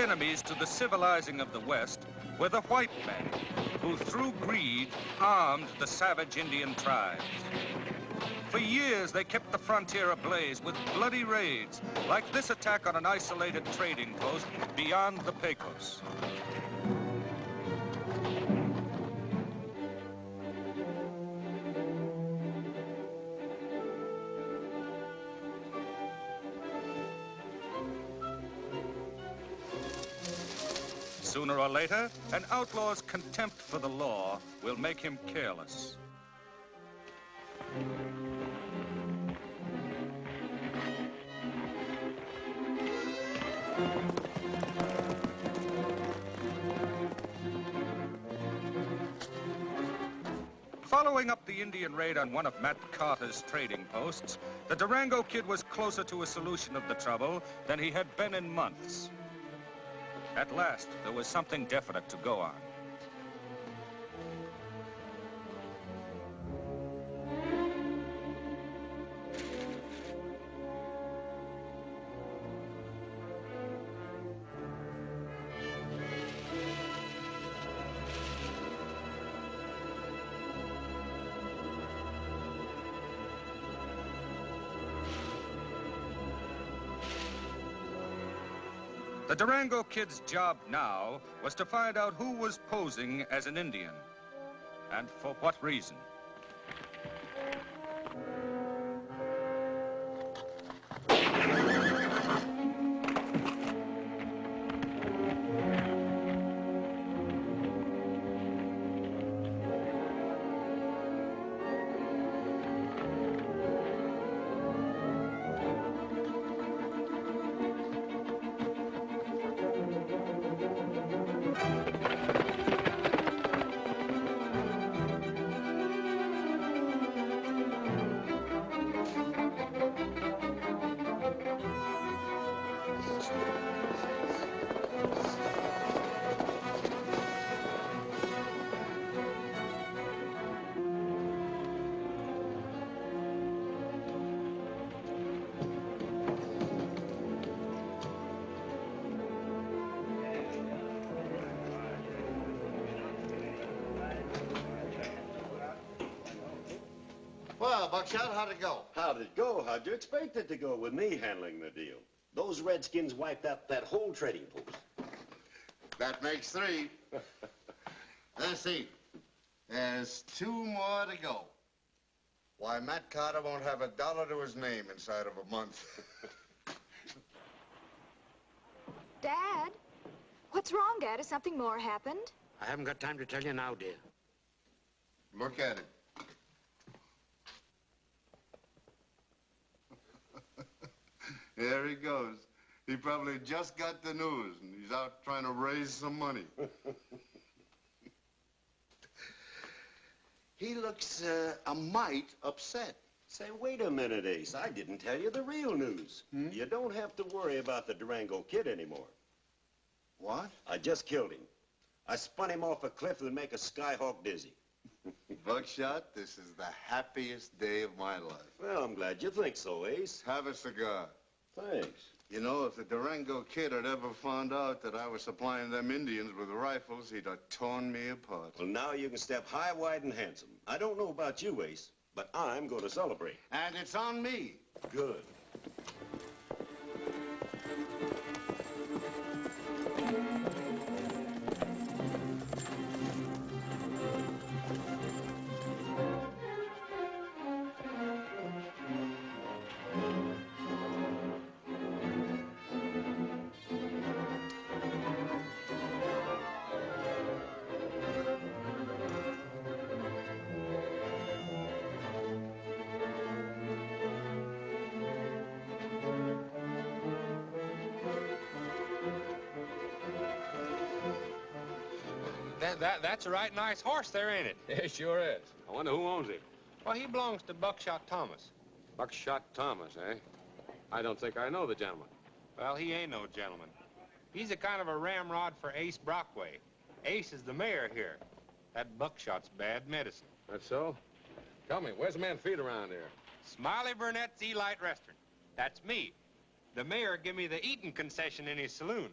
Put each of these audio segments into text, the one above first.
enemies to the civilizing of the West were the white men, who through greed armed the savage Indian tribes. For years, they kept the frontier ablaze with bloody raids, like this attack on an isolated trading post beyond the Pecos. Sooner or later, an outlaw's contempt for the law will make him careless. Following up the Indian raid on one of Matt Carter's trading posts, the Durango Kid was closer to a solution of the trouble than he had been in months. At last, there was something definite to go on. The Durango Kid's job now was to find out who was posing as an Indian, and for what reason. Well, Buckshot, how'd it go? How'd it go? How'd you expect it to go with me handling the deal? Those Redskins wiped out that whole trading post. That makes 3. Let's see. There's 2 more to go. Why, Matt Carter won't have $1 to his name inside of a month. Dad? What's wrong, Dad? Has something more happened? I haven't got time to tell you now, dear. Look at it. There he goes. He probably just got the news, and he's out trying to raise some money. He looks a mite upset. Say, wait a minute, Ace. I didn't tell you the real news. You don't have to worry about the Durango Kid anymore. What? I just killed him. I spun him off a cliff that would make a skyhawk dizzy. Buckshot, this is the happiest day of my life. Well, I'm glad you think so, Ace. Have a cigar. Thanks. You know, if the Durango Kid had ever found out that I was supplying them Indians with rifles, he'd have torn me apart. Well, now you can step high, wide, and handsome. I don't know about you, Ace, but I'm going to celebrate. And it's on me. Good. That's a right nice horse there, ain't it? It sure is. I wonder who owns him. Well, he belongs to Buckshot Thomas. Buckshot Thomas, eh? I don't think I know the gentleman. Well, he ain't no gentleman. He's a kind of a ramrod for Ace Brockway. Ace is the mayor here. That Buckshot's bad medicine. That's so? Tell me, where's the man feed around here? Smiley Burnett's Elite Restaurant. That's me. The mayor give me the eating concession in his saloon.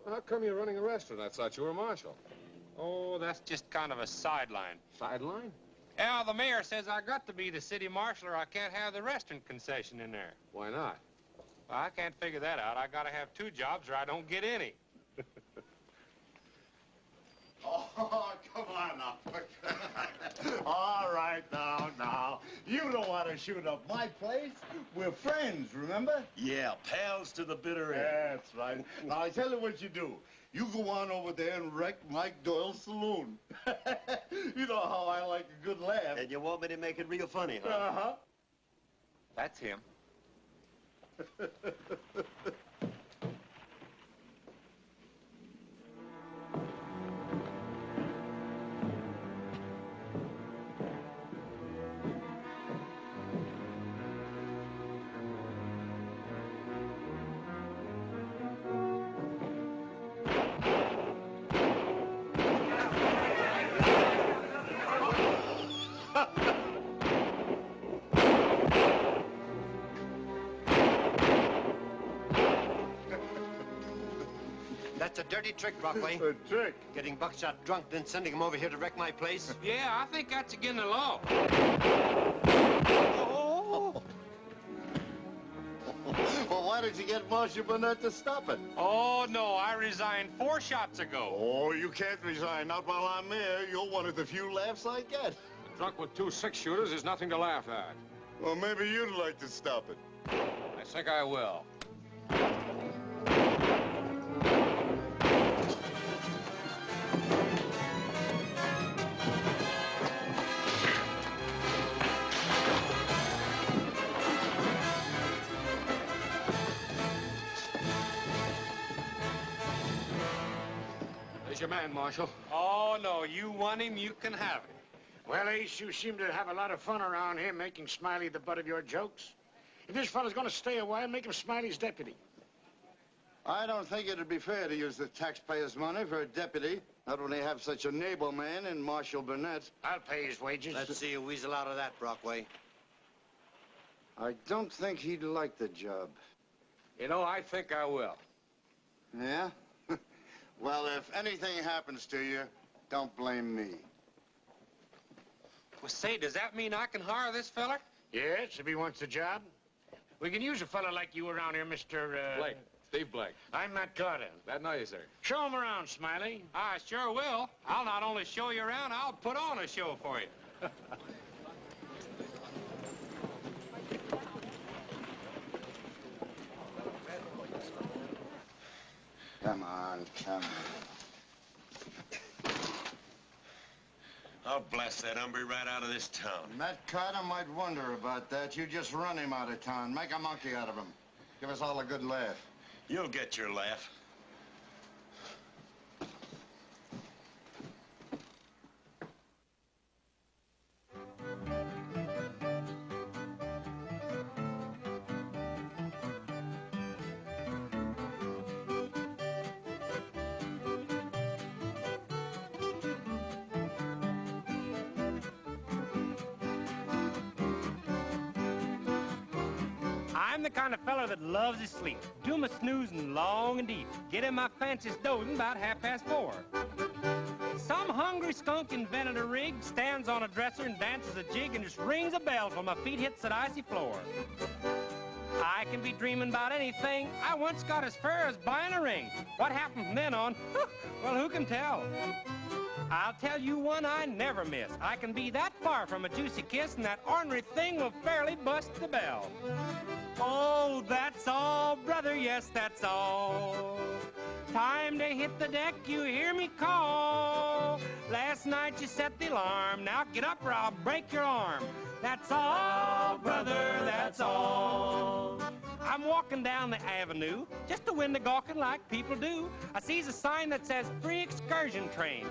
Well, how come you're running a restaurant? I thought you were a marshal. Oh, that's just kind of a sideline. Sideline? Yeah, the mayor says I got to be the city marshal or I can't have the restaurant concession in there. Why not? Well, I can't figure that out. I gotta have 2 jobs or I don't get any. Oh, come on now. All right, now. You don't want to shoot up my place. We're friends, remember? Yeah, pals to the bitter end. That's right. Now, I tell you what you do. You go on over there and wreck Mike Doyle's saloon. You know how I like a good laugh. And you want me to make it real funny, huh? Uh-huh. That's him. That's a dirty trick, Brockway. A trick? Getting Buckshot drunk, then sending him over here to wreck my place. Yeah, I think that's against the law. Well, why did you get Marshal Burnett to stop it? Oh, no, I resigned 4 shots ago. Oh, you can't resign. Not while I'm there. You're one of the few laughs I get. Drunk with 2 6-shooters is nothing to laugh at. Well, maybe you'd like to stop it. I think I will. There's your man, Marshal. Oh, no, you want him, you can have it. Well, Ace, you seem to have a lot of fun around here making Smiley the butt of your jokes. If this fella's gonna stay a while, make him Smiley's deputy. I don't think it'd be fair to use the taxpayers' money for a deputy, not when they have such a naval man in Marshal Burnett. I'll pay his wages. Let's see you weasel out of that, Brockway. I don't think he'd like the job. You know, I think I will. Yeah? Well, if anything happens to you, don't blame me. Well, say, does that mean I can hire this feller? Yes, if he wants the job. We can use a fella like you around here, Mr. Blake. Steve Blake. I'm Matt Carter. Glad to know you, sir. Show him around, Smiley. I sure will. I'll not only show you around, I'll put on a show for you. Come on, come on. I'll blast that hombre right out of this town. Matt Carter might wonder about that. You just run him out of town. Make a monkey out of him. Give us all a good laugh. You'll get your laugh. I'm the kind of feller that loves his sleep. Do my snoozing long and deep. Get in my fanciest dozing about 4:30. Some hungry skunk invented a rig, stands on a dresser and dances a jig and just rings a bell till my feet hits that icy floor. I can be dreaming about anything. I once got as far as buying a ring. What happened from then on? Well, who can tell? I'll tell you one I never miss. I can be that far from a juicy kiss, and that ornery thing will fairly bust the bell. Oh, that's all, brother, yes, that's all. Time to hit the deck, you hear me call. Last night you set the alarm, now get up or I'll break your arm. That's all, brother, that's all. I'm walking down the avenue, just a window gawking like people do. I sees a sign that says free excursion train.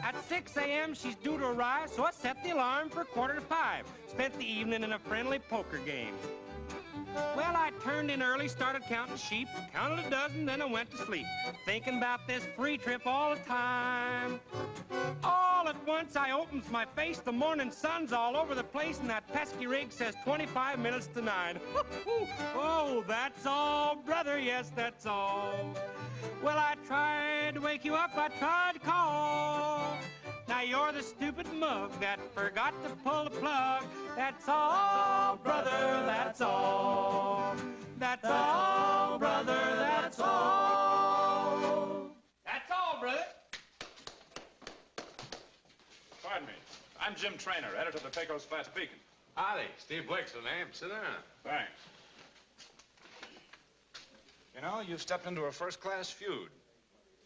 At 6 a.m. she's due to arrive, so I set the alarm for 4:45. Spent the evening in a friendly poker game. Well, I turned in early, started counting sheep, counted a dozen, then I went to sleep, thinking about this free trip all the time. All at once, I opens my face, the morning sun's all over the place, and that pesky rig says 25 minutes to 9. Oh, that's all, brother, yes, that's all. Well, I tried to wake you up, I tried to call. Now you're the stupid mug that forgot to pull the plug. That's all, brother, that's all. That's all, brother, that's all. That's all, brother. Pardon me. I'm Jim Trainer, editor of the Pecos Flats Beacon. Howdy, Steve Blake's the name. Sit down. Thanks. You know, you've stepped into a first-class feud.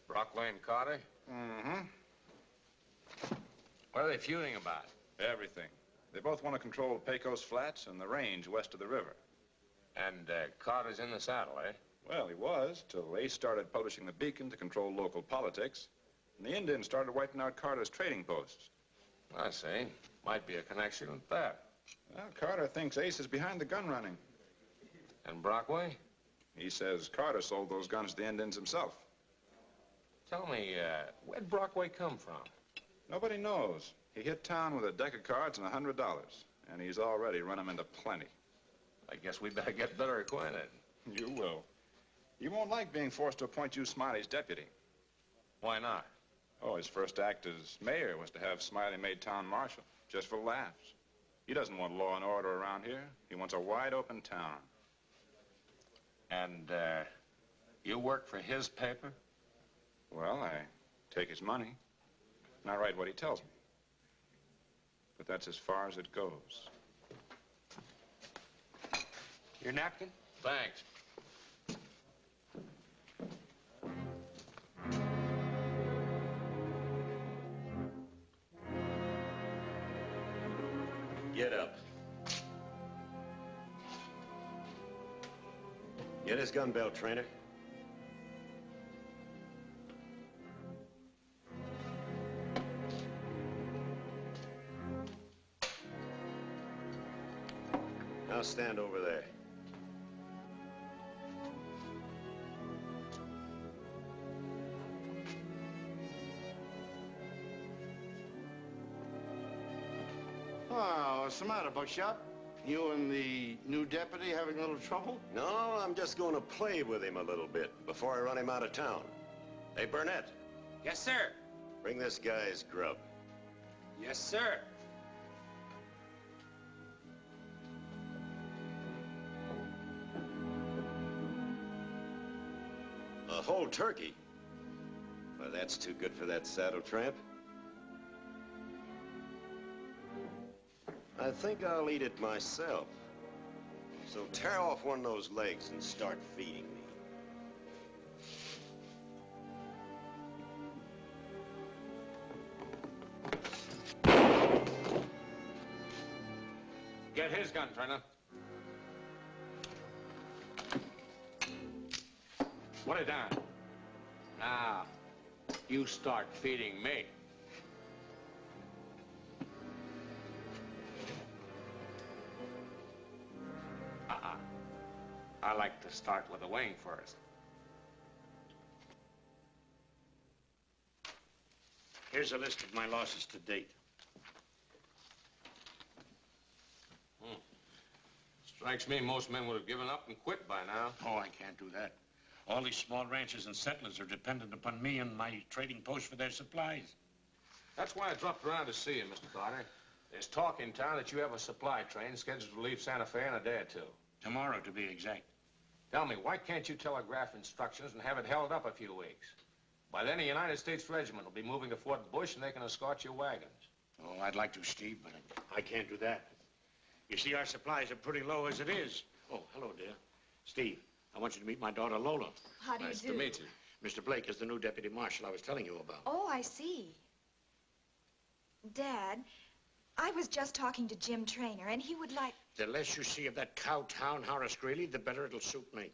Brockway and Carter? Mm-hmm. What are they feuding about? Everything. They both want to control the Pecos Flats and the range west of the river. And Carter's in the saddle, eh? Well, he was, till Ace started publishing the Beacon to control local politics. And the Indians started wiping out Carter's trading posts. I see. Might be a connection with that. Well, Carter thinks Ace is behind the gun running. And Brockway? He says Carter sold those guns to the Indians himself. Tell me, where'd Brockway come from? Nobody knows. He hit town with a deck of cards and $100. And he's already run him into plenty. I guess we better get better acquainted. You will. You won't like being forced to appoint you Smiley's deputy. Why not? Oh, his first act as mayor was to have Smiley made town marshal, just for laughs. He doesn't want law and order around here. He wants a wide-open town. And, you work for his paper? Well, I take his money, and I write what he tells me. But that's as far as it goes. Your napkin? Thanks. Get up. Get his gun belt, Trainer. Now stand over there. Oh, what's the matter, Buckshot? You and the new deputy having a little trouble? No, I'm just going to play with him a little bit before I run him out of town. Hey, Burnett, Yes, sir. bring this guy's grub. Yes, sir. A whole turkey? Well, that's too good for that saddle tramp. I think I'll eat it myself. So tear off one of those legs and start feeding me. Get his gun, Trainer. Put it down. Now, you start feeding me. I like to start with the wing first. Here's a list of my losses to date. Strikes me most men would have given up and quit by now. Oh, I can't do that. All these small ranchers and settlers are dependent upon me and my trading post for their supplies. That's why I dropped around to see you, Mr. Carter. There's talk in town that you have a supply train scheduled to leave Santa Fe in a day or two. Tomorrow, to be exact. Tell me, why can't you telegraph instructions and have it held up a few weeks? By then, a United States regiment will be moving to Fort Bush, and they can escort your wagons. Oh, I'd like to, Steve, but I can't do that. You see, our supplies are pretty low as it is. Oh, hello, dear. Steve, I want you to meet my daughter, Lola. How do you Nice do? to meet you. Mr. Blake is the new deputy marshal I was telling you about. Oh, I see. Dad, I was just talking to Jim Trainer, and he would like... The less you see of that cow-town Horace Greeley, the better it'll suit me.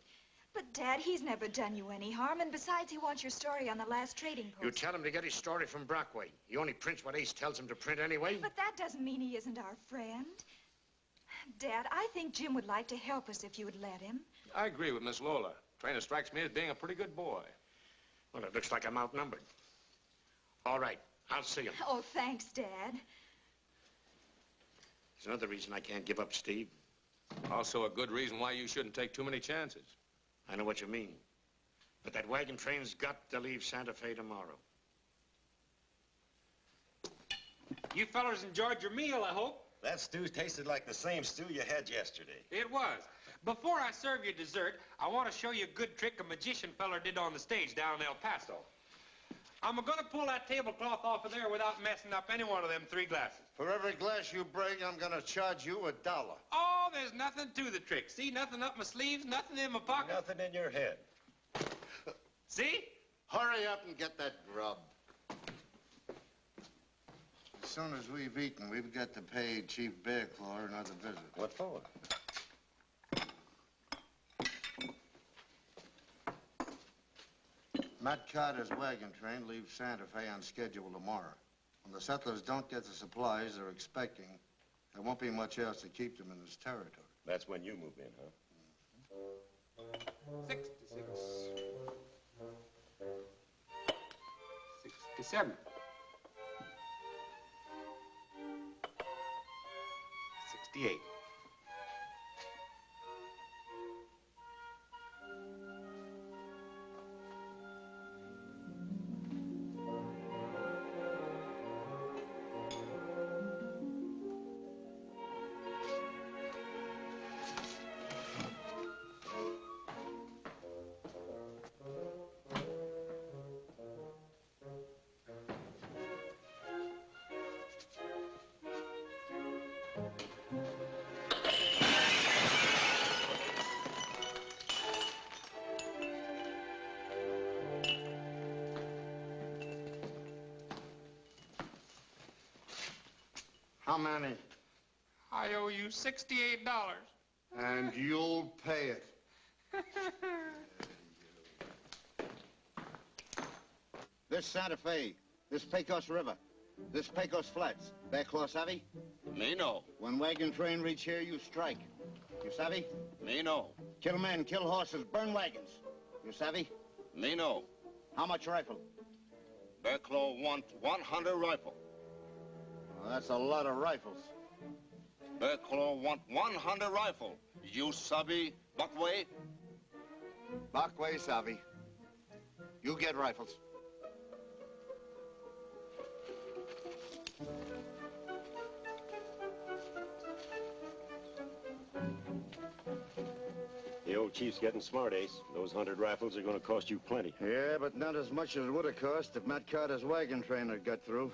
But, Dad, he's never done you any harm, and besides, he wants your story on the last trading post. You tell him to get his story from Brockway. He only prints what Ace tells him to print anyway. But that doesn't mean he isn't our friend. Dad, I think Jim would like to help us if you would let him. I agree with Miss Lola. Trainer strikes me as being a pretty good boy. Well, it looks like I'm outnumbered. All right, I'll see him. Oh, thanks, Dad. There's another reason I can't give up Steve. Also a good reason why you shouldn't take too many chances. I know what you mean. But that wagon train's got to leave Santa Fe tomorrow. You fellas enjoyed your meal, I hope? That stew tasted like the same stew you had yesterday. It was. Before I serve you dessert, I want to show you a good trick a magician feller did on the stage down in El Paso. I'm gonna pull that tablecloth off of there without messing up any one of them 3 glasses. For every glass you break, I'm gonna charge you $1. Oh, there's nothing to the trick. See, nothing up my sleeves, nothing in my pocket. Nothing in your head. See? Hurry up and get that grub. As soon as we've eaten, we've got to pay Chief Bearclaw another visit. What for? Matt Carter's wagon train leaves Santa Fe on schedule tomorrow. When the settlers don't get the supplies they're expecting, there won't be much else to keep them in this territory. That's when you move in, huh? 66. 67. 68. How many? I owe you $68. And you'll pay it. This Santa Fe, this Pecos River, this Pecos Flats, Bearclaw savvy? Me no. When wagon train reach here, you strike. You savvy? Me no. Kill men, kill horses, burn wagons. You savvy? Me no. How much rifle? Bearclaw want 100 rifle. Well, that's a lot of rifles. Bearclaw want 100 rifle. You sabi, Buckway? Backway savvy. You get rifles. The old chief's getting smart, Ace. Those 100 rifles are going to cost you plenty. Yeah, but not as much as it would have cost if Matt Carter's wagon train had got through.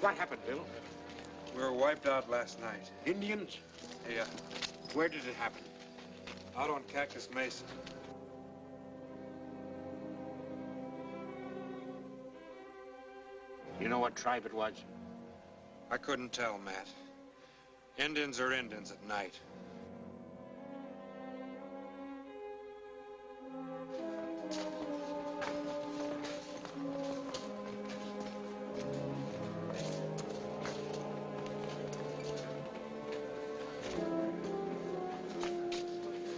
What happened, Bill? We were wiped out last night. Indians? Yeah, Where did it happen? out on Cactus Mesa. You know what tribe it was? I couldn't tell, Matt. Indians are Indians at night.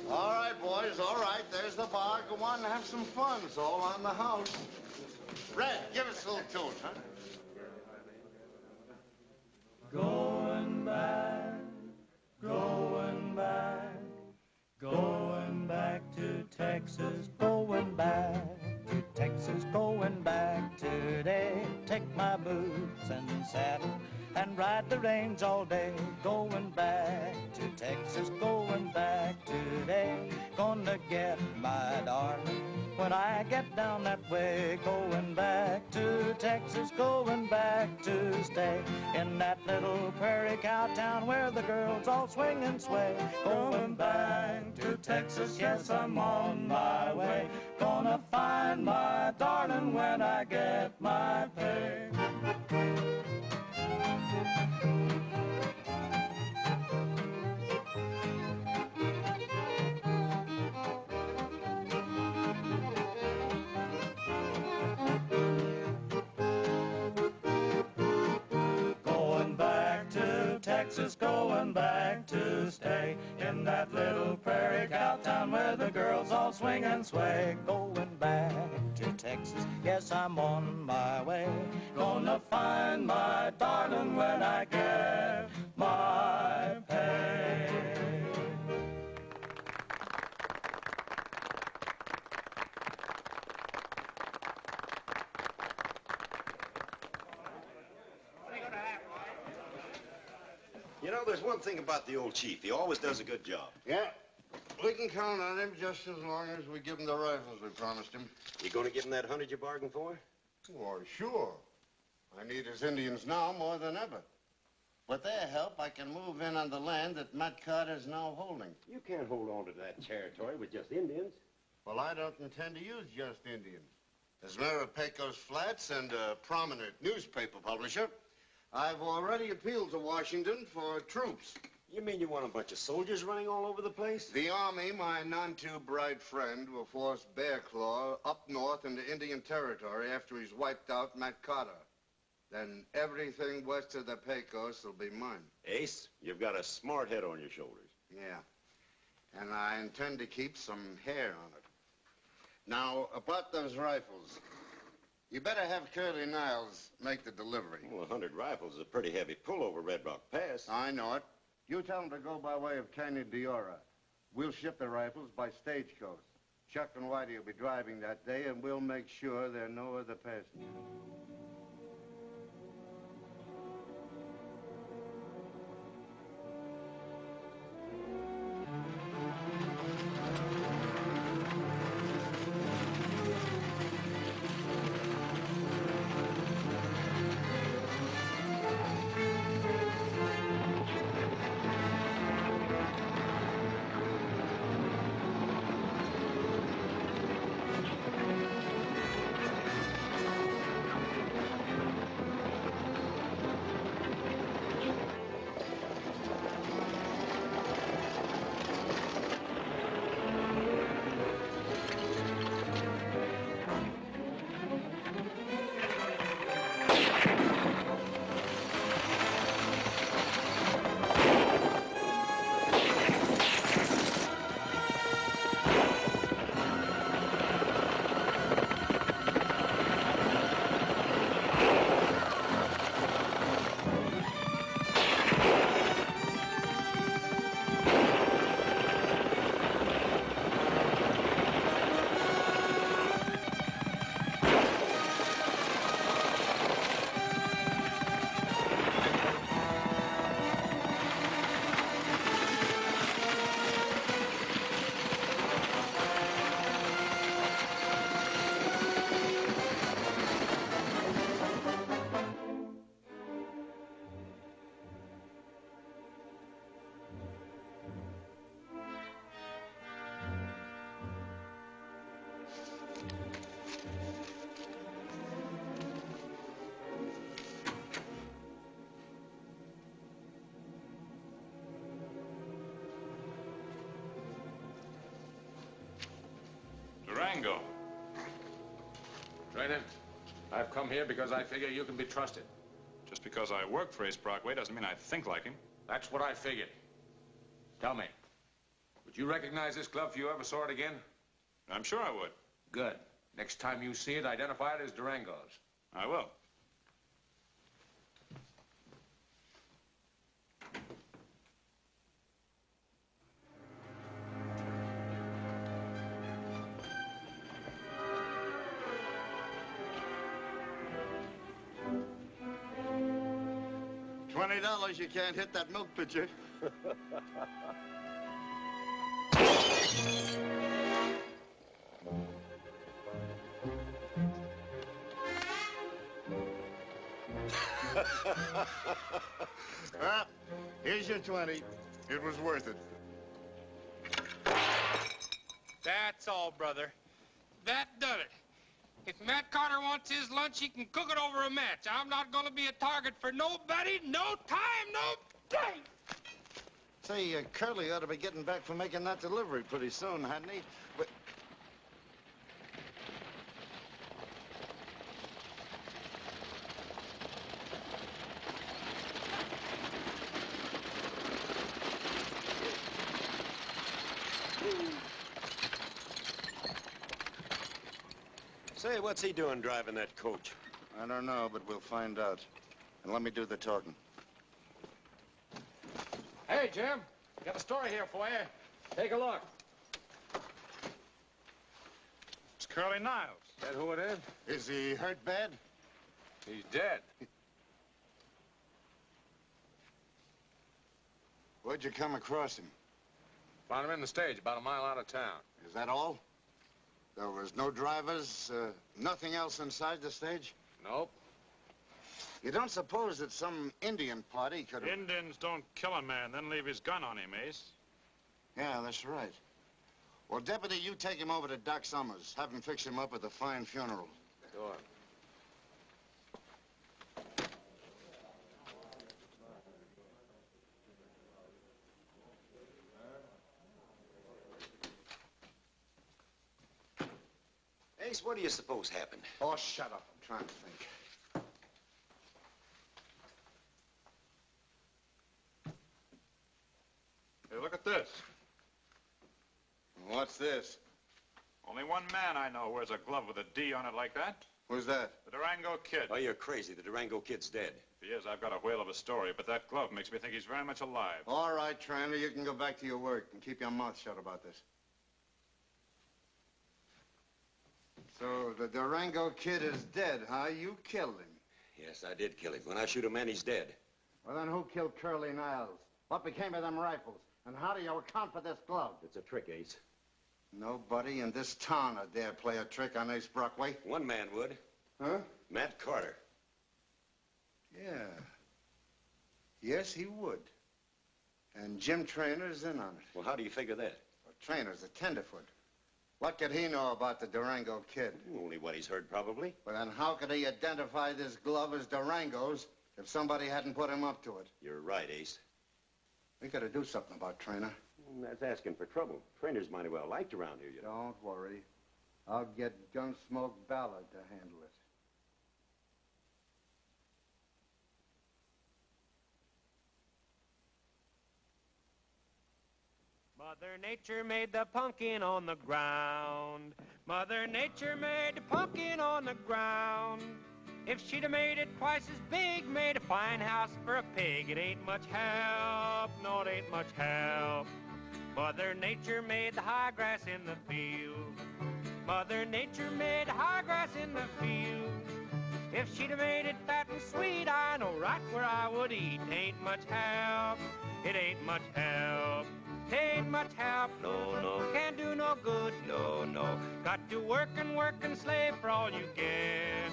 All right, boys, all right. There's the bar. Go on and have some fun. It's all on the house. Red, give us a little tune, huh? Going back, going back, going Texas, going back to Texas, going back today. Take my boots and saddle and ride the range all day. Going back to Texas, going back today. Gonna get my darling when I get down that way. Going back to Texas, going back to stay in that little prairie cow town where the girls all swing and sway. Going back to Texas, yes, I'm on my way. Gonna find my darling when I get my pay. Going back to Texas, going back to stay in that little prairie cow town where the girls all swing and sway. Going back to Texas, yes, I'm on my way. Gonna find my darling when I get my pay. You know, there's one thing about the old chief. He always does a good job. Yeah, we can count on him just as long as we give him the rifles we promised him. You gonna give him that 100 you bargained for? Why, sure. I need his Indians now more than ever. With their help, I can move in on the land that Matt Carter's now holding. You can't hold on to that territory with just Indians. Well, I don't intend to use just Indians. As mayor of Pecos Flats and a prominent newspaper publisher, I've already appealed to Washington for troops. You mean you want a bunch of soldiers running all over the place? The Army, my none-too-bright friend, will force Bear Claw up north into Indian territory after he's wiped out Matt Carter. Then everything west of the Pecos will be mine. Ace, you've got a smart head on your shoulders. Yeah, and I intend to keep some hair on it. Now, about those rifles, you better have Curly Niles make the delivery. Well, 100 rifles is a pretty heavy pull over Red Rock Pass. I know it. You tell him to go by way of Canyon Diora. We'll ship the rifles by stagecoach. Chuck and Whitey will be driving that day, and we'll make sure there are no other passengers. Durango. Trainer, I've come here because I figure you can be trusted. Just because I work for Ace Brockway doesn't mean I think like him. That's what I figured. Tell me, would you recognize this glove if you ever saw it again? I'm sure I would. Good. Next time you see it, identify it as Durango's. I will. $20, you can't hit that milk pitcher. Well, here's your 20. It was worth it. That's all, brother. That done it. If Matt Carter wants his lunch, he can cook it over a match. I'm not going to be a target for nobody, no time, no day. Say, Curly ought to be getting back from making that delivery pretty soon, hadn't he? But... Say, what's he doing driving that coach? I don't know, but we'll find out. And let me do the talking. Hey, Jim. Got a story here for you. Take a look. It's Curly Niles. Is that who it is? Is he hurt bad? He's dead. Where'd you come across him? Found him in the stage about a mile out of town. Is that all? There was no drivers, nothing else inside the stage? Nope. You don't suppose that some Indian party could have... Indians don't kill a man, then leave his gun on him, Ace. Yeah, that's right. Well, Deputy, you take him over to Doc Summers. Have him fix him up with a fine funeral. Go on. Ace, what do you suppose happened? Oh, shut up. I'm trying to think. Hey, look at this. What's this? Only one man I know wears a glove with a D on it like that. Who's that? The Durango Kid. Oh, you're crazy. The Durango Kid's dead. If he is, I've got a whale of a story, but that glove makes me think he's very much alive. All right, Trainer, you can go back to your work and keep your mouth shut about this. So the Durango Kid is dead, huh? You killed him. Yes, I did kill him. When I shoot a man, he's dead. Well, then who killed Curly Niles? What became of them rifles? And how do you account for this glove? It's a trick, Ace. Nobody in this town would dare play a trick on Ace Brockway. One man would. Huh? Matt Carter. Yeah. Yes, he would. And Jim Trainor's in on it. Well, how do you figure that? Well, Trainor's a tenderfoot. What could he know about the Durango Kid? Only what he's heard, probably. Well, then how could he identify this glove as Durango's if somebody hadn't put him up to it? You're right, Ace. We gotta do something about Trainor. That's asking for trouble. Trainor's mighty well liked around here, you know. Don't worry. I'll get Gunsmoke Ballard to handle it. Mother Nature made the pumpkin on the ground. Mother Nature made the pumpkin on the ground. If she'd have made it twice as big, made a fine house for a pig, it ain't much help, no, it ain't much help. Mother Nature made the high grass in the field. Mother Nature made the high grass in the field. If she'd have made it fat and sweet, I know right where I would eat. Ain't much help, it ain't much help. Ain't much help, no, no, can't do no good, no, no. Got to work and slave for all you get.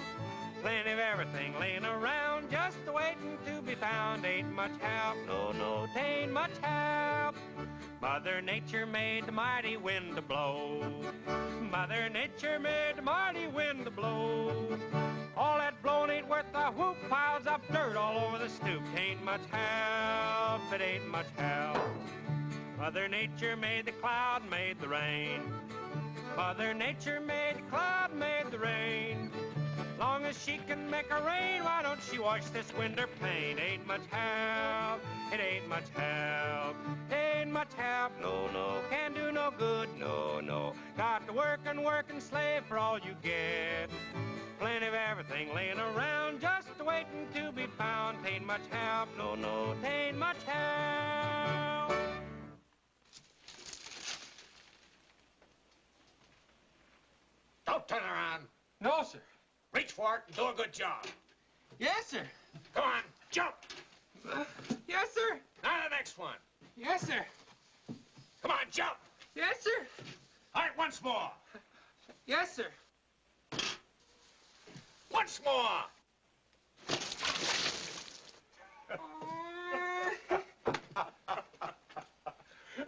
Plenty of everything laying around, just waiting to be found. Ain't much help, no, no, tain't much help. Mother Nature made the mighty wind to blow. Mother Nature made the mighty wind to blow. All that blown ain't worth a whoop, piles up dirt all over the stoop. Ain't much help, it ain't much help. Mother Nature made the cloud, made the rain. Mother Nature made the cloud, made the rain. Long as she can make a rain, why don't she wash this winter plain? Ain't much help, it ain't much help. Ain't much help, no, no, can't do no good, no, no. Got to work and slave for all you get. Plenty of everything laying around, just waiting to be found. Ain't much help, no, no, ain't much help. Don't turn around. No, sir. Reach for it and do a good job. Yes, sir. Go on, jump. Yes, sir. Now the next one. Yes, sir. Come on, jump. Yes, sir. All right, once more. Yes, sir. Once more.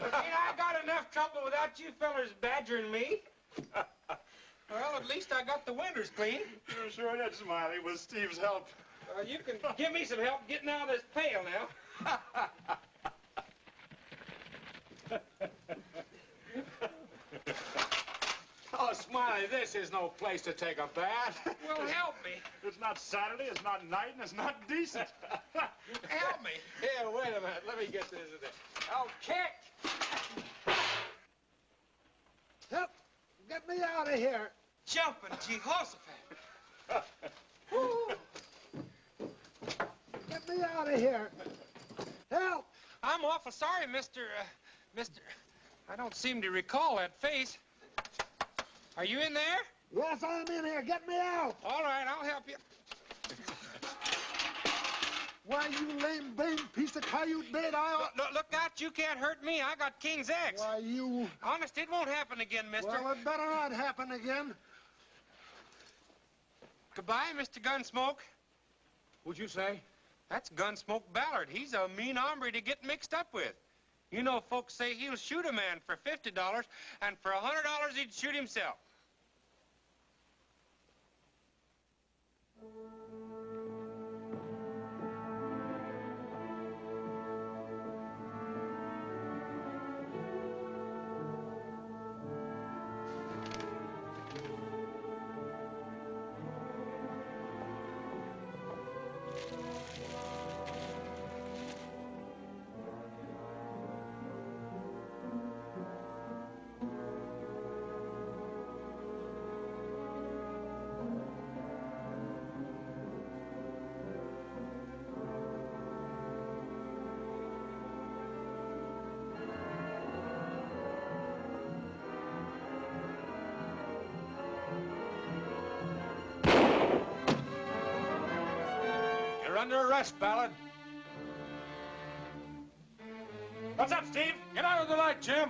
I got enough trouble without you fellers badgering me. Well, at least I got the winters clean. You sure did, Smiley, with Steve's help. You can give me some help getting out of this pail now. Oh, Smiley, this is no place to take a bath. Well, help me. It's not Saturday, it's not night, and it's not decent. Help me. Here, wait a minute. Let me get this. I'll kick. Help! Get me out of here! Jumping Jehoshaphat. Get me out of here! Help! I'm awful sorry, Mr. I don't seem to recall that face. Are you in there? Yes, I'm in here. Get me out! All right, I'll help you. Why, you lame, bane piece of coyote bait, Look out, you can't hurt me. I got King's X. Why, you... Honest, it won't happen again, mister. Well, it better not happen again. Goodbye, Mr. Gunsmoke. What'd you say? That's Gunsmoke Ballard. He's a mean hombre to get mixed up with. You know, folks say he'll shoot a man for $50, and for $100 he'd shoot himself. You're under arrest, Ballard. What's up, Steve? Get out of the light, Jim.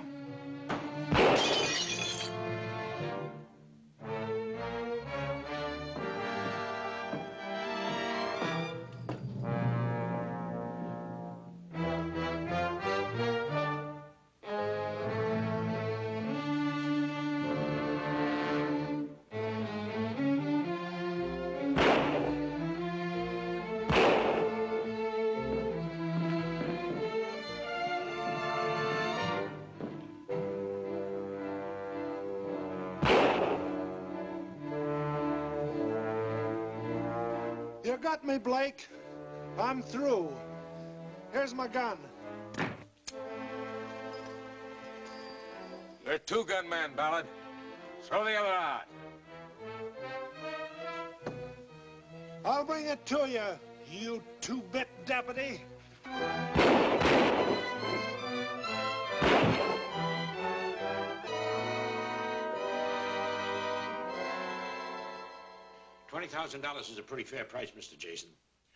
You got me, Blake. I'm through. Here's my gun. You're a two-gun man, Ballard. Throw the other out. I'll bring it to you, you two-bit deputy. $20,000 is a pretty fair price, Mr. Jason.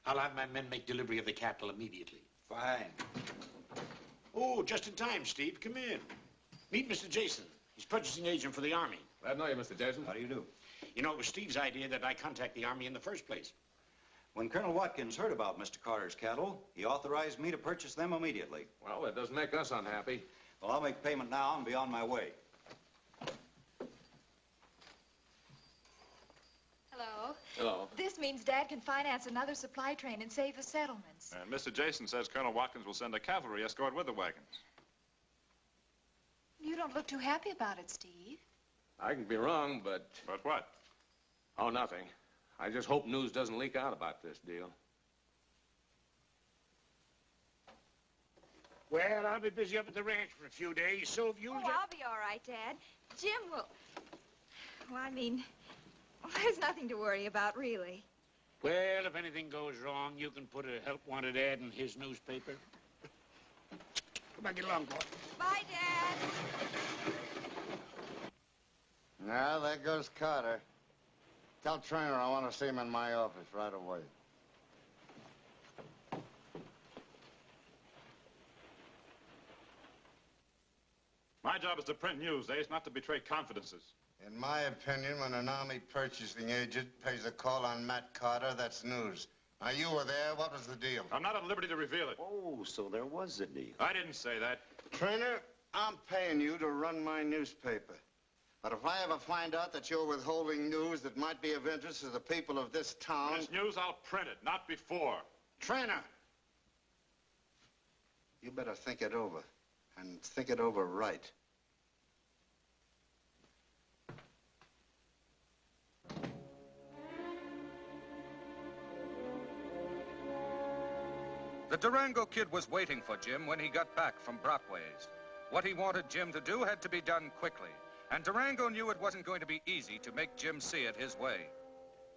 I'll have my men make delivery of the capital immediately. Fine. Oh, just in time, Steve. Come in. Meet Mr. Jason. He's purchasing agent for the Army. Glad to know you, Mr. Jason. How do you do? You know, it was Steve's idea that I contact the Army in the first place. When Colonel Watkins heard about Mr. Carter's cattle, he authorized me to purchase them immediately. Well, that doesn't make us unhappy. Well, I'll make payment now and be on my way. Hello. Hello. This means Dad can finance another supply train and save the settlements. And Mr. Jason says Colonel Watkins will send a cavalry escort with the wagons. You don't look too happy about it, Steve. I can be wrong, but... But what? Oh, nothing. I just hope news doesn't leak out about this deal. Well, I'll be busy up at the ranch for a few days, so if you'll Oh, I'll be all right, Dad. Jim will... Well, I mean, there's nothing to worry about, really. Well, if anything goes wrong, you can put a help-wanted ad in his newspaper. Come on, get along, boy. Bye, Dad. Now, there goes Carter. Tell Trainer I want to see him in my office right away. My job is to print news, Ace, not to betray confidences. In my opinion, when an Army purchasing agent pays a call on Matt Carter, that's news. Now, you were there. What was the deal? I'm not at liberty to reveal it. Oh, so there was a deal. I didn't say that. Trainer, I'm paying you to run my newspaper. But if I ever find out that you're withholding news that might be of interest to the people of this town... When it's news, I'll print it, not before. Trainer! You better think it over, and think it over right. The Durango Kid was waiting for Jim when he got back from Brockway's. What he wanted Jim to do had to be done quickly, and Durango knew it wasn't going to be easy to make Jim see it his way.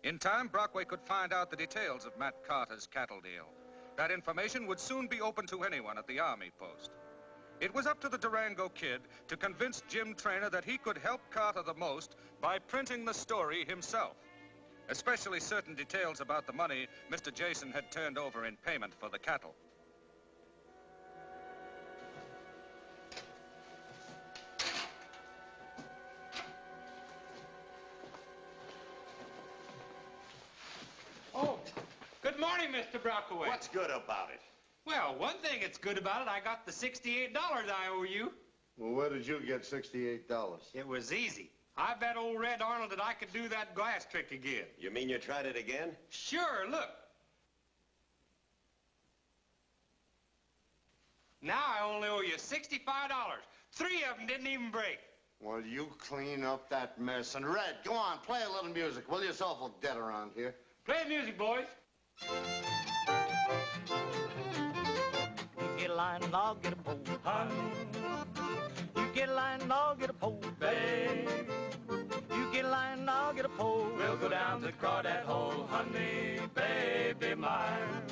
In time, Brockway could find out the details of Matt Carter's cattle deal. That information would soon be open to anyone at the Army post. It was up to the Durango Kid to convince Jim Trainer that he could help Carter the most by printing the story himself, especially certain details about the money Mr. Jason had turned over in payment for the cattle. Oh, good morning, Mr. Brockway. What's good about it? Well, one thing that's good about it, I got the $68 I owe you. Well, where did you get $68? It was easy. I bet old Red Arnold that I could do that glass trick again. You mean you tried it again? Sure, look. Now I only owe you $65. 3 of them didn't even break. Well, you clean up that mess. And Red, go on, play a little music, will you? It's awful dead around here. Play music, boys. You get a line and I'll get a pole, honey. You get a line and I'll get a pole, babe. You get a line and I'll get a pole. We'll go down to the crawdad hole, honey, baby mine.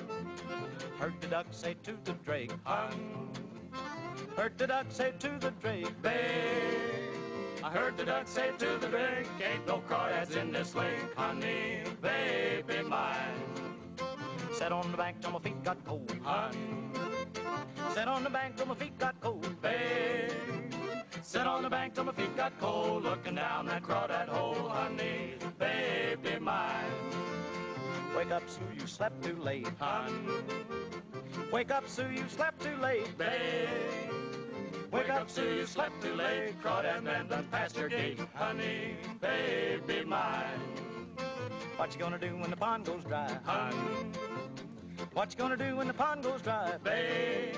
Heard the duck say to the drake, hon. Heard the duck say to the drake, babe. I heard the duck say to the drake, ain't no crawdads in this lake, honey, baby mine. Sat on the bank till my feet got cold, hon. Sat on the bank till my feet got cold, babe. Sat on the bank till my feet got cold, looking down that crawdad hole, honey, baby mine. Wake up, Sue, you slept too late, hon. Wake up, Sue, you slept too late, babe. Wake up, Sue, you slept too late. Crawdad man done past your gate, honey, baby mine. What you gonna do when the pond goes dry, hon? What you gonna do when the pond goes dry, babe?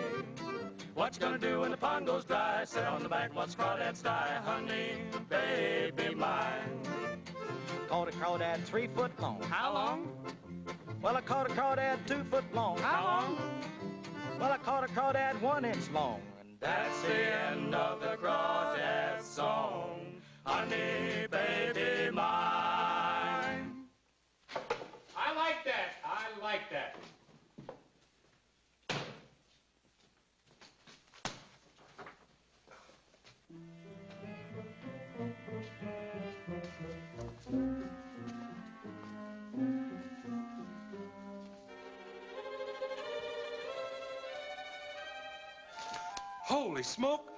What you gonna do when the pond goes dry? Sit on the bank, watch crawdads die, honey, baby mine. Caught a crawdad 3 foot long. How long? Well, I caught a crawdad 2 foot long. How long? Well, I caught a crawdad 1 inch long. And that's the end of the crawdad song, honey, baby mine. I like that. I like that. Holy smoke!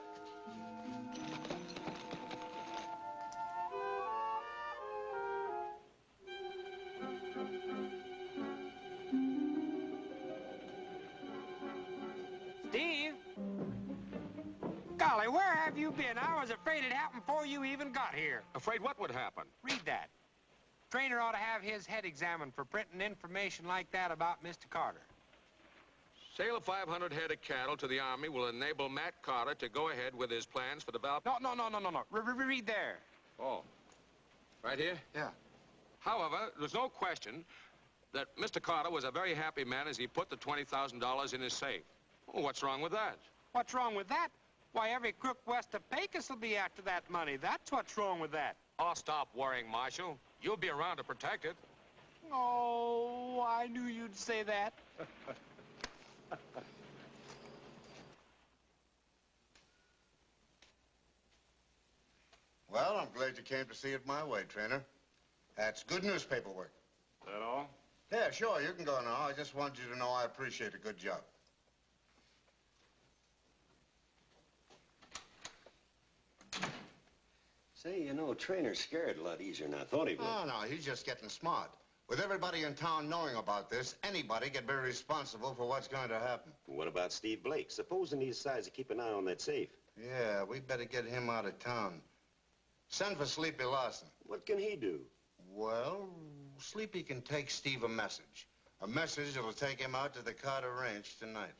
Steve? Golly, where have you been? I was afraid it happened before you even got here. Afraid what would happen? Read that. Trainer ought to have his head examined for printing information like that about Mr. Carter. Sale of 500 head of cattle to the Army will enable Matt Carter to go ahead with his plans for development. No. Read there. Oh. Right here? Yeah. However, there's no question that Mr. Carter was a very happy man as he put the $20,000 in his safe. Well, what's wrong with that? What's wrong with that? Why, every crook west of Pecos will be after that money. That's what's wrong with that. Oh, stop worrying, Marshal. You'll be around to protect it. Oh, I knew you'd say that. Well, I'm glad you came to see it my way, Trainer. That's good newspaper work. That all? Yeah, sure, you can go now. I just want you to know I appreciate a good job. Say, you know, Trainer's scared a lot easier than I thought he would. Oh, no, he's just getting smart. With everybody in town knowing about this, anybody can be responsible for what's going to happen. What about Steve Blake? Supposing he decides to keep an eye on that safe. Yeah, we better get him out of town. Send for Sleepy Larson. What can he do? Well, Sleepy can take Steve a message. A message that'll take him out to the Carter Ranch tonight.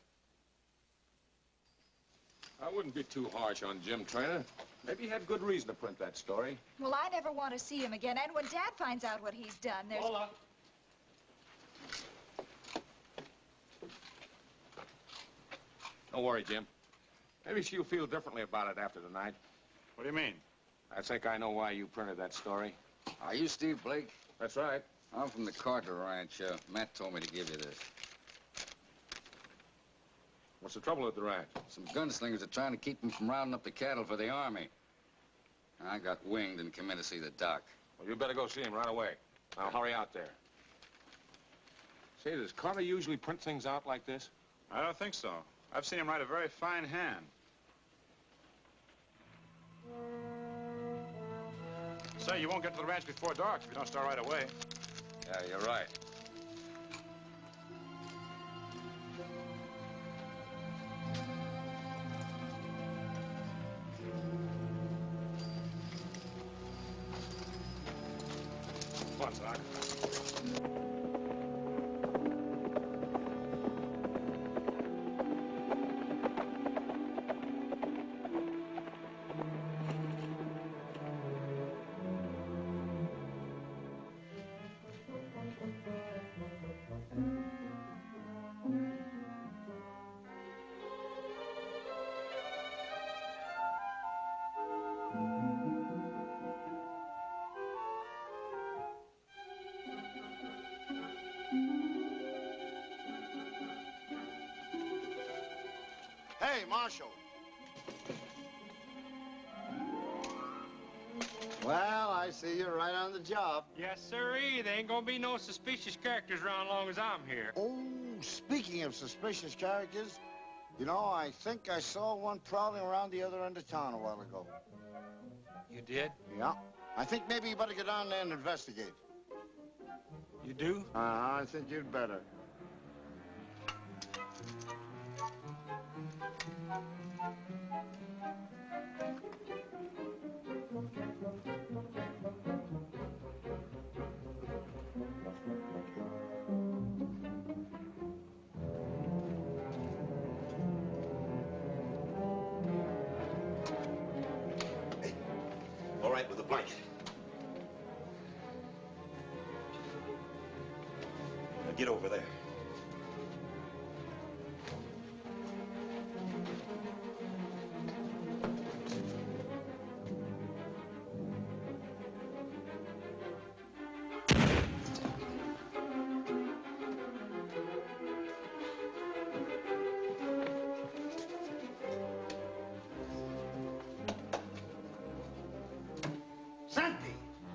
I wouldn't be too harsh on Jim, Trainer. Maybe he had good reason to print that story. Well, I never want to see him again. And when Dad finds out what he's done, there's... Lola. Don't worry, Jim. Maybe she'll feel differently about it after tonight. What do you mean? I think I know why you printed that story. Are you Steve Blake? That's right. I'm from the Carter Ranch. Matt told me to give you this. What's the trouble at the ranch? Some gunslingers are trying to keep him from rounding up the cattle for the Army. I got winged and came in to see the doc. Well, you better go see him right away. I'll hurry out there. Say, does Carter usually print things out like this? I don't think so. I've seen him write a very fine hand. Say, you won't get to the ranch before dark if you don't start right away. Yeah, you're right. Come on, Doc. Hey, Marshal. Well, I see you're right on the job. Yes, sirree. There ain't gonna be no suspicious characters around long as I'm here. Oh, speaking of suspicious characters, you know, I think I saw one prowling around the other end of town a while ago. You did? Yeah. I think maybe you better get down there and investigate. You do? I think you'd better. All right, with a blanket. Now get over there.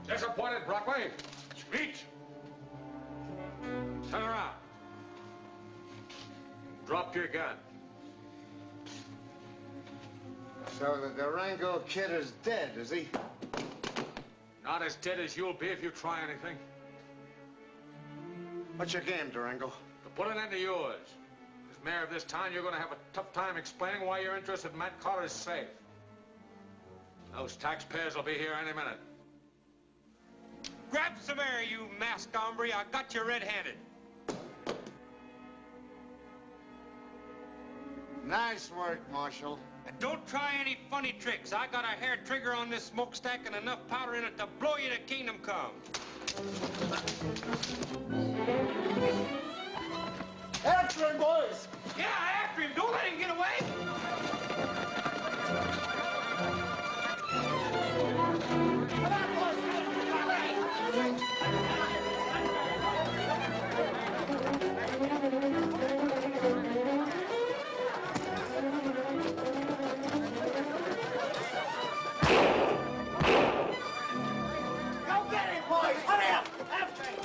Disappointed, Brockway? Speech. Turn around. Drop your gun. So the Durango kid is dead, is he? Not as dead as you'll be if you try anything. What's your game, Durango? To put an end to yours. As mayor of this town, you're going to have a tough time explaining why you're interested in Matt Carter's safe. Those taxpayers will be here any minute. Grab some air, you masked hombre. I got you red-handed. Nice work, Marshal. And don't try any funny tricks. I got a hair trigger on this smokestack and enough powder in it to blow you to kingdom come. After him, boys! Yeah, after him. Don't let him get away. Go get him, boys! Hurry up! After him!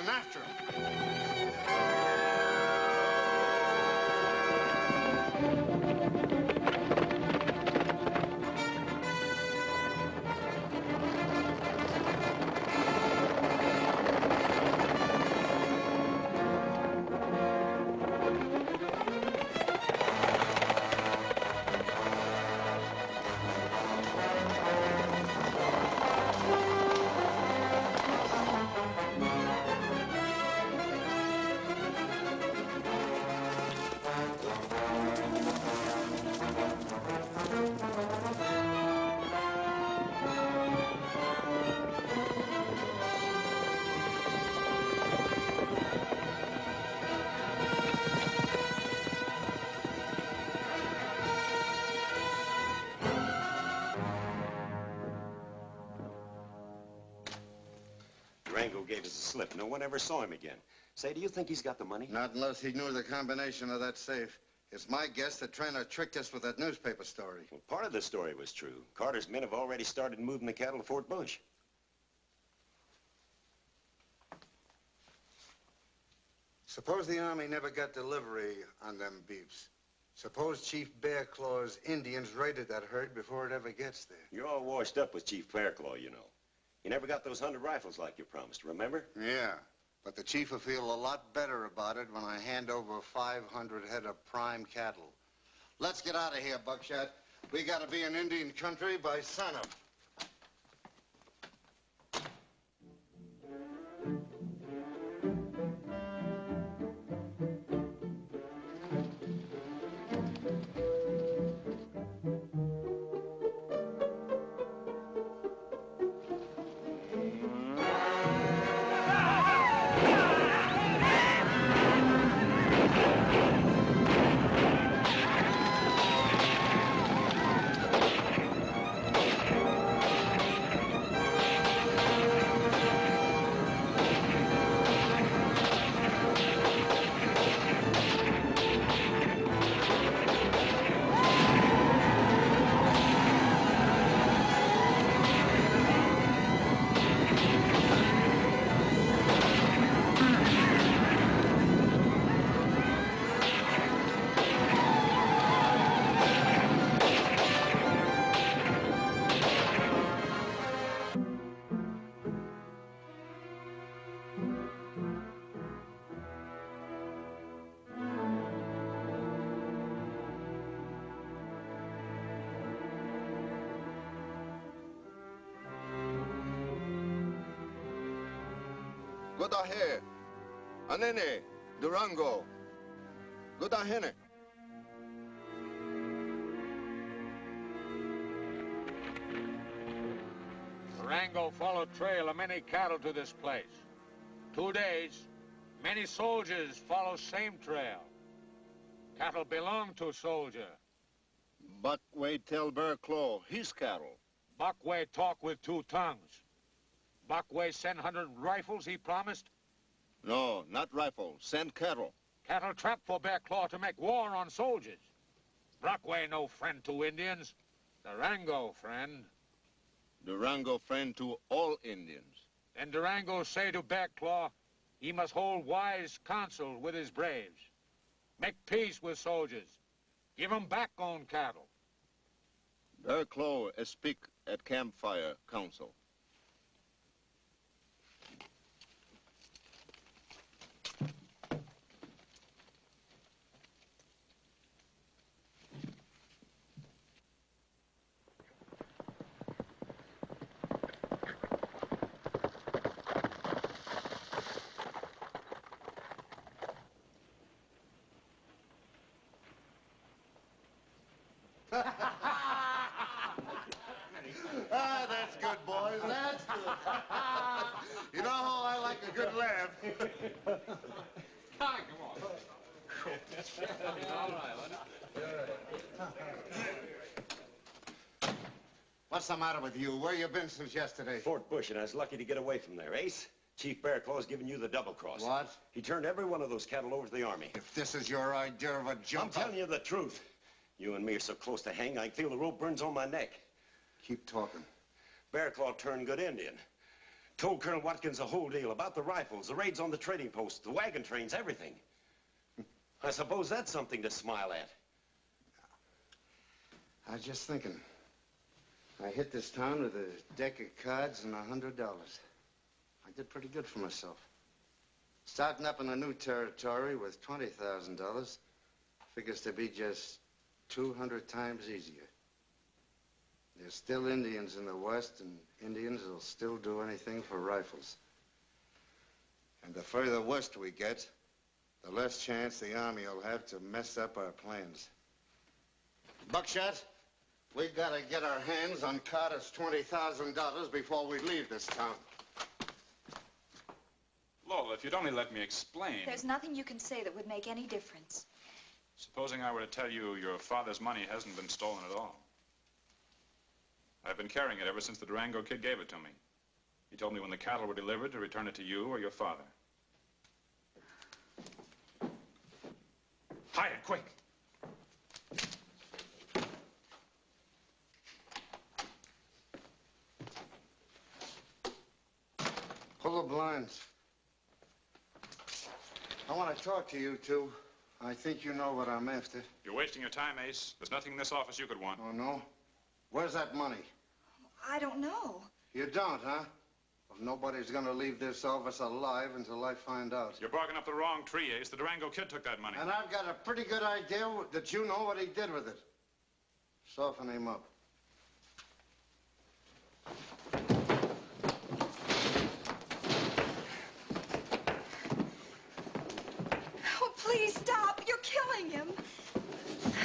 after him. Durango gave us a slip. No one ever saw him again. Say, do you think he's got the money? Not unless he knew the combination of that safe. It's my guess that Trainer tricked us with that newspaper story. Well, part of the story was true. Carter's men have already started moving the cattle to Fort Bush. Suppose the Army never got delivery on them beeps. Suppose Chief Bear Claw's Indians raided that herd before it ever gets there. You're all washed up with Chief Bear Claw, you know. You never got those 100 rifles like you promised, remember? Yeah, but the chief will feel a lot better about it when I hand over 500 head of prime cattle. Let's get out of here, Buckshot. We gotta be in Indian country by sunup. Good ahe. Anene, Durango. Good ahene. Durango followed trail of many cattle to this place. 2 days, many soldiers follow same trail. Cattle belong to soldier. Buckway tell Bear Claw his cattle. Buckway talk with 2 tongues. Buckway send 100 rifles he promised. No, not rifle. Send cattle. Cattle trap for Bear Claw to make war on soldiers. Buckway no friend to Indians. Durango friend. Durango friend to all Indians. And Durango say to Bear Claw, he must hold wise counsel with his braves. Make peace with soldiers. Give 'em back on cattle. Bear Claw speak at campfire council. That's good, boys. That's good. You know how I like a good laugh. Come on. All right. What's the matter with you? Where you been since yesterday? Fort Bush, and I was lucky to get away from there. Ace, Chief Bear Claw's giving you the double cross. What? He turned every one of those cattle over to the Army. If this is your idea of a jump... I'm telling you the truth. You and me are so close to hang, I can feel the rope burns on my neck. Keep talking. Bear Claw turned good Indian. Told Colonel Watkins the whole deal about the rifles, the raids on the trading posts, the wagon trains, everything. I suppose that's something to smile at. I was just thinking. I hit this town with a deck of cards and $100. I did pretty good for myself. Starting up in a new territory with $20,000 figures to be just 200 times easier. There's still Indians in the West, and Indians will still do anything for rifles. And the further west we get, the less chance the Army will have to mess up our plans. Buckshot, we've got to get our hands on Carter's $20,000 before we leave this town. Lola, if you'd only let me explain. There's nothing you can say that would make any difference. Supposing I were to tell you your father's money hasn't been stolen at all. I've been carrying it ever since the Durango kid gave it to me. He told me when the cattle were delivered to return it to you or your father. Hide it, quick! Pull the blinds. I want to talk to you two. I think you know what I'm after. You're wasting your time, Ace. There's nothing in this office you could want. Oh, no? Where's that money? I don't know. You don't, huh? Well, nobody's gonna leave this office alive until I find out. You're barking up the wrong tree, Ace. The Durango kid took that money. And I've got a pretty good idea that you know what he did with it. Soften him up. Oh, please stop. You're killing him.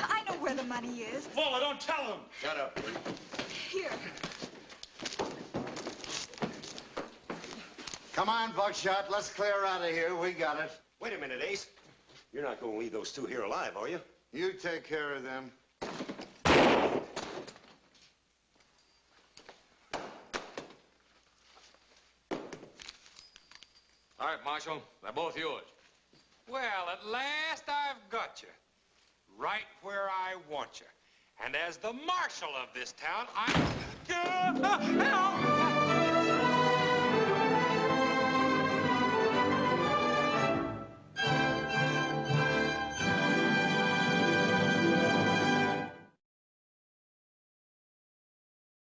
I know where the money is. Lola, don't tell him. Shut up. Here. Come on, Buckshot. Let's clear out of here. We got it. Wait a minute, Ace. You're not going to leave those two here alive, are you? You take care of them. All right, Marshal, they're both yours. Well, at last I've got you. Right where I want you. And as the marshal of this town, I'm... Help!